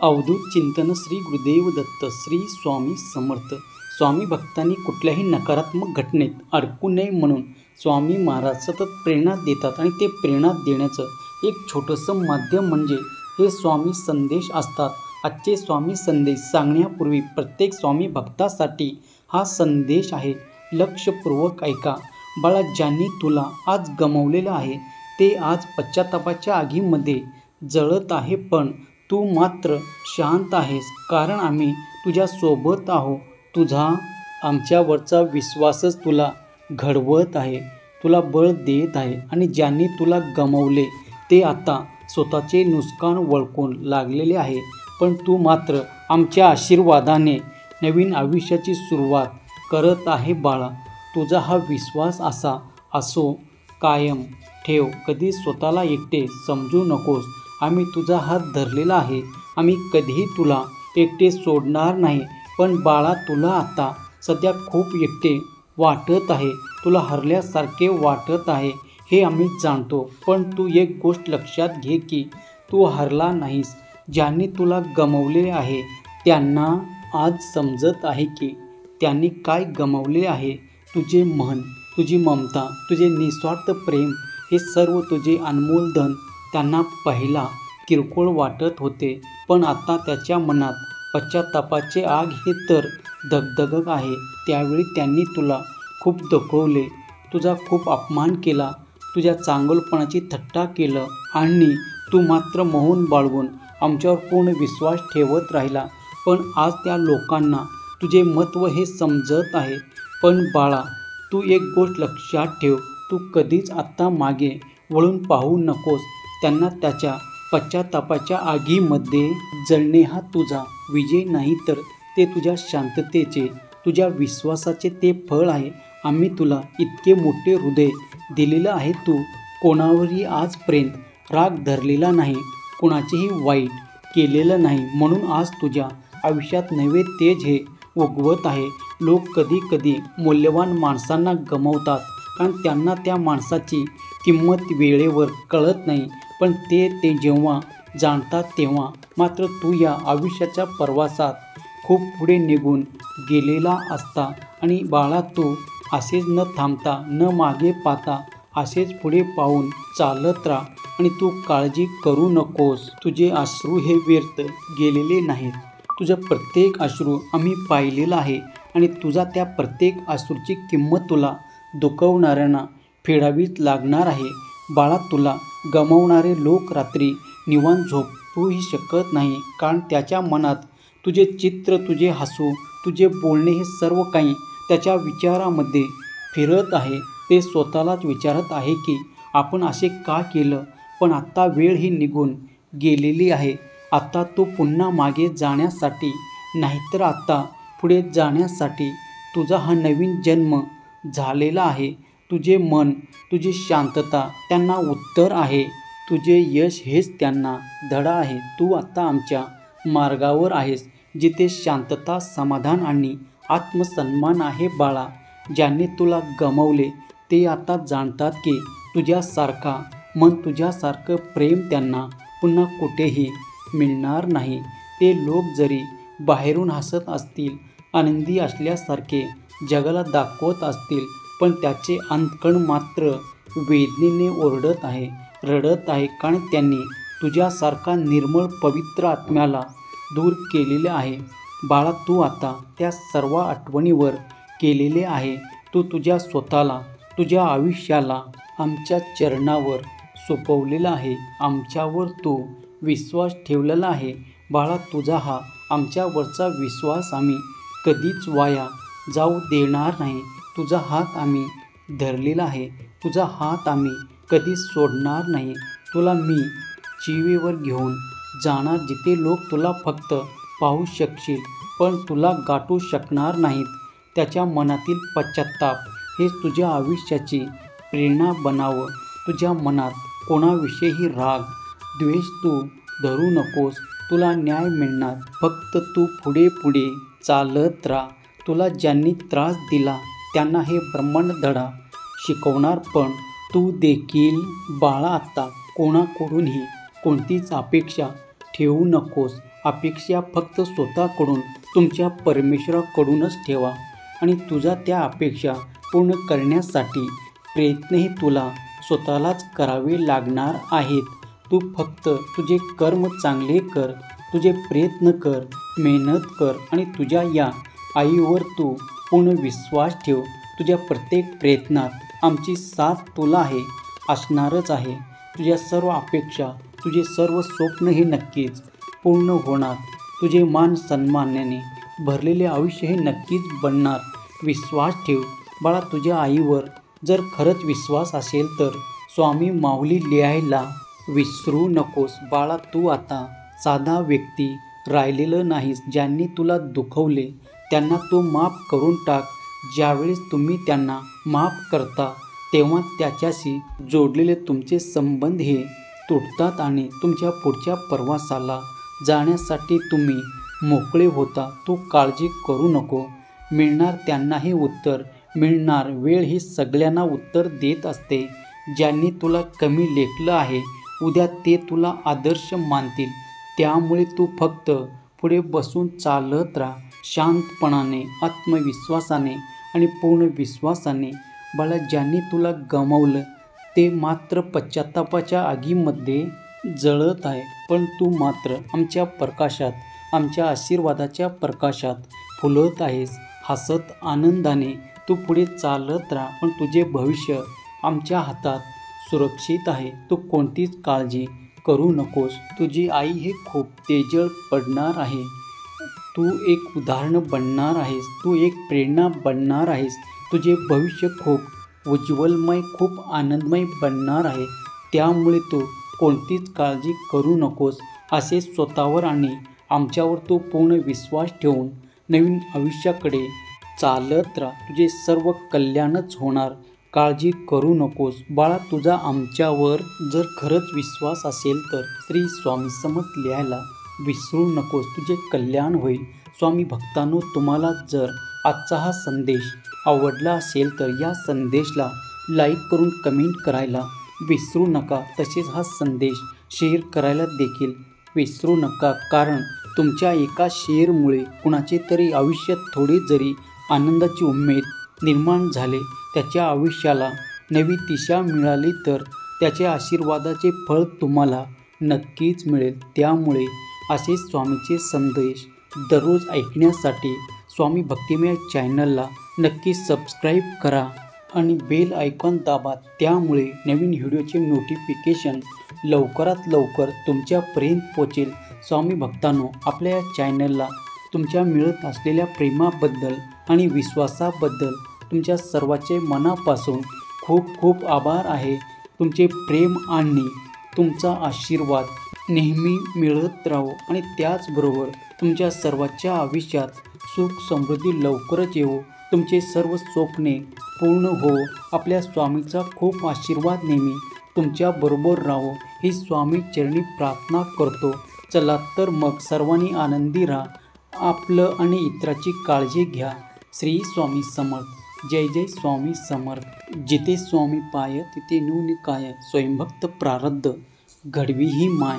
अवधूत चिंतन श्री गुरुदेव दत्त श्री स्वामी समर्थ. स्वामी भक्तांनी कुठल्याही नकारात्मक घटनेत अडकू नये म्हणून स्वामी महाराज सतत प्रेरणा देतात आणि ते प्रेरणा देण्याचं एक छोटंसं माध्यम म्हणजे हे स्वामी संदेश असतात. आजचे स्वामी संदेश सांगण्यापूर्वी प्रत्येक स्वामी भक्तासाठी हा संदेश आहे. लक्षपूर्वक ऐका. बाळा, ज्यांनी तुला आज गमावलेलं आहे ते आज पश्चातापाच्या आगीमध्ये जळत आहे, पण तू मात्र शांत आहेस, कारण आम्ही तुझ्यासोबत आहोत. तुझा आमच्यावरचा विश्वासच तुला घडवत आहे, तुला बळ देत आहे. आणि ज्यांनी तुला गमावले ते आता स्वतःचे नुकसान ओळखून लागलेले आहे, पण तू मात्र आमच्या आशीर्वादाने नवीन आयुष्याची सुरुवात करत आहे. बाळा, तुझा हा विश्वास असा असो कायम ठेव. कधी स्वतःला एकटे समजू नकोस. आम्ही तुझा हात धरलेला आहे. आम्ही कधीही तुला एकटे सोडणार नाही. पण बाळा, तुला आता सध्या खूप एकटे वाटत आहे, तुला हरल्यासारखे वाटत आहे, हे आम्ही जाणतो. पण तू एक गोष्ट लक्षात घे की तू हरला नाहीस. ज्यांनी तुला गमावले आहे त्यांना आज समजत आहे की त्यांनी काय गमावले आहे. तुझे मन, तुझी ममता, तुझे निस्वार्थ प्रेम, हे सर्व तुझे अनमोल धन त्यांना पहिला किरकोळ वाटत होते, पण आता त्याच्या मनात पश्चातापाचे आग हे तर धगधगत आहे. त्यावेळी त्यांनी तुला खूप दुखवले, तुझा खूप अपमान केला, तुझ्या चांगलपणाची थट्टा केलं, आणि तू मात्र मौन बाळगून आमच्यावर पूर्ण विश्वास ठेवत राहिला. पण आज त्या लोकांना तुझे महत्त्व हे समजत आहे. पण बाळा, तू एक गोष्ट लक्षात ठेव, तू कधीच आत्ता मागे वळून पाहू नकोस. त्यांना त्याच्या पश्चातापाच्या आगीमध्ये जळणे हा तुझा विजय नाही, तर ते तुझ्या शांततेचे, तुझ्या विश्वासाचे ते फळ आहे. आम्ही तुला इतके मोठे हृदय दिलेलं आहे. तू कोणावरही आजपर्यंत राग धरलेला नाही, कोणाचेही वाईट केलेलं नाही, म्हणून आज तुझ्या आयुष्यात नवे तेज हे उगवत आहे. लोक कधी कधी मौल्यवान माणसांना गमावतात, कारण त्यांना त्या माणसाची किंमत वेळेवर कळत नाही. पण ते जेव्हा जाणतात तेव्हा मात्र तू या आयुष्याच्या प्रवासात खूप पुढे निघून गेलेला असता. आणि बाळा, तू असेच न थांबता, न मागे पाहता असेच पुढे पाहून चालत राहा. आणि तू काळजी करू नकोस. तुझे अश्रू हे व्यर्थ गेलेले नाहीत. तुझं प्रत्येक अश्रू आम्ही पाहिलेलं आहे, आणि तुझा त्या प्रत्येक अश्रूची किंमत तुला दुखवणाऱ्यांना फेडावीच लागणार आहे. बाळा, तुला गमावणारे लोक रात्री निवांत झोपूही शकत नाही, कारण त्याच्या मनात तुझे चित्र, तुझे हसू, तुझे बोलणे हे सर्व काही त्याच्या विचारामध्ये फिरत आहे. ते स्वतःलाच विचारत आहे की आपण असे का केलं. पण आता वेळ ही निघून गेलेली आहे. आता तो पुन्हा मागे जाण्यासाठी नाहीतर आता पुढे जाण्यासाठी तुझा हा नवीन जन्म झालेला आहे. तुझे मन, तुझी शांतता त्यांना उत्तर आहे. तुझे यश हेच त्यांना धडा आहे. तू आता आमच्या मार्गावर आहेस, जिथे शांतता, समाधान आणि आत्मसन्मान आहे. बाळा, ज्यांनी तुला गमावले ते आता जाणतात की तुझ्यासारखा मन, तुझ्यासारखं प्रेम त्यांना पुन्हा कुठेही मिळणार नाही. ते लोक जरी बाहेरून हसत असतील, आनंदी असल्यासारखे जगाला दाखवत असतील, पण त्याचे अंतकण मात्र वेदनेने ओरडत आहे, रडत आहे, कारण त्यांनी तुझ्यासारखा निर्मळ पवित्र आत्म्याला दूर केलेले आहे. बाळा, तू आता त्या सर्व आठवणीवर केलेले आहे. तू तुझ्या स्वतःला, तुझ्या आयुष्याला आमच्या चरणावर सोपवलेला आहे. आमच्यावर तू विश्वास ठेवलेला आहे. बाळा, तुझा हा आमच्यावरचा विश्वास आम्ही कधीच वाया जाऊ देणार नाही. तुझा हात आम्ही धरलेला आहे, तुझा हात आम्ही कधीच सोडणार नाही. तुला मी चिवेवर घेऊन जाणार, जिथे लोक तुला फक्त पाहू शकशील, पण तुला गाठू शकणार नाहीत. त्याच्या मनातील पश्चात्ताप हेच तुझ्या आयुष्याची प्रेरणा बनावं. तुझ्या मनात कोणाविषयीही राग, द्वेष तू धरू नकोस. तुला न्याय मिळणार. फक्त तू पुढे पुढे चालत राहा. तुला ज्यांनी त्रास दिला त्यांना हे ब्रह्मांड धडा शिकवणार. पण तू देखील बाळा, आता कोणाकडूनही कोणतीच अपेक्षा ठेवू नकोस. अपेक्षा फक्त स्वतःकडून तुमच्या परमेश्वराकडूनच ठेवा आणि तुझ्या त्या अपेक्षा पूर्ण करण्यासाठी प्रयत्नही तुला स्वतःलाच करावे लागणार आहेत. तू फक्त तुझे कर्म चांगले कर, तुझे प्रयत्न कर, मेहनत कर आणि तुझ्या या आईवर तू पूर्ण विश्वास ठेव. तुझ्या प्रत्येक प्रयत्नात आमची साथ तुला असणारच आहे. तुझ्या सर्व अपेक्षा, तुझे सर्व स्वप्न हे नक्कीच पूर्ण होणार. तुझे मान सन्मानाने भरलेले आयुष्य हे नक्कीच बनणार. विश्वास ठेव बाळा. तुझ्या आईवर जर खरंच विश्वास असेल तर स्वामी माऊली लिहायला विसरू नकोस. बाळा, तू आता साधा व्यक्ती राहिलेलं नाहीस. ज्यांनी तुला दुखवले त्यांना तू माफ करून टाक. ज्यावेळेस तुम्ही त्यांना माफ करता तेव्हा त्याच्याशी जोडलेले तुमचे संबंध हे तुटतात आणि तुमच्या पुढच्या प्रवासाला जाण्यासाठी तुम्ही मोकळे होता. तू काळजी करू नको. मिळणार त्यांनाही उत्तर मिळणार. वेळ ही सगळ्यांना उत्तर देत असते. ज्यांनी तुला कमी लेखलं आहे उद्या ते तुला आदर्श मानतील. त्यामुळे तू फक्त पुढे बसून चालत राहा शांतपणाने, आत्मविश्वासाने आणि पूर्ण विश्वासाने. बाळा, ज्यांनी तुला गमावलं ते मात्र पश्चात्तापाच्या आगीमध्ये जळत आहे, पण तू मात्र आमच्या प्रकाशात, आमच्या आशीर्वादाच्या प्रकाशात फुलत आहेस. हसत आनंदाने तू पुढे चालत राहा. पण तुझे भविष्य आमच्या हातात सुरक्षित आहे. तू कोणतीच काळजी करू नकोस. तुझी आई हे खूप तेजळ पडणार आहे. तू एक उदाहरण बनणार आहेस. तू एक प्रेरणा बनणार आहेस. तुझे भविष्य खूप उज्ज्वलमय, खूप आनंदमय बनणार आहे. त्यामुळे तू कोणतीच काळजी करू नकोस. असे स्वतःवर आणि आमच्यावर तू पूर्ण विश्वास ठेवून नवीन आयुष्याकडे चालत राहा. तुझे सर्व कल्याणच होणार. काळजी करू नकोस. बाळा, तुझा आमच्यावर जर खरंच विश्वास असेल तर श्री स्वामी समर्थ लिहायला विसरू नकोस. तुझे कल्याण होईल. स्वामी भक्तांनो, तुम्हाला जर आजचा हा संदेश आवडला असेल तर या संदेशला लाईक करून कमेंट करायला विसरू नका. तसेच हा संदेश शेअर करायला देखील विसरू नका. कारण तुमच्या एका शेअरमुळे कुणाचे तरी आयुष्यात थोडी जरी आनंदाची उमेद निर्माण झाले, त्याच्या आयुष्याला नवी दिशा मिळाली तर त्याच्या आशीर्वादाचे फळ तुम्हाला नक्कीच मिळेल. त्यामुळे असे स्वामीचे संदेश दररोज ऐकण्यासाठी स्वामी भक्तिमय चॅनलला नक्की सबस्क्राईब करा आणि बेल आयकॉन दाबा. त्यामुळे नवीन व्हिडिओचे नोटिफिकेशन लवकरात लवकर तुमच्यापर्यंत पोहोचेल. स्वामी भक्तांनो, आपल्या या चॅनलला तुमच्या मिळत असलेल्या प्रेमाबद्दल आणि विश्वासाबद्दल तुमच्या सर्वांचे मनापासून खूप खूप आभार आहे. तुमचे प्रेम आणि तुमचा आशीर्वाद नेहमी मिळत राहो आणि त्याचबरोबर तुमच्या सर्वांच्या आयुष्यात सुख समृद्धी लवकरच येवो. तुमचे सर्व स्वप्ने पूर्ण हो. आपल्या स्वामीचा खूप आशीर्वाद नेहमी तुमच्याबरोबर राहो ही स्वामी चरणी प्रार्थना करतो. चला तर मग सर्वांनी आनंदी राहा. आपलं आणि इतराची काळजी घ्या. श्री स्वामी समर्थ. जय जय स्वामी समर्थ. जिथे स्वामी पाय तिथे नून काय. स्वयंभक्त प्रारब्ध घडवी ही माय.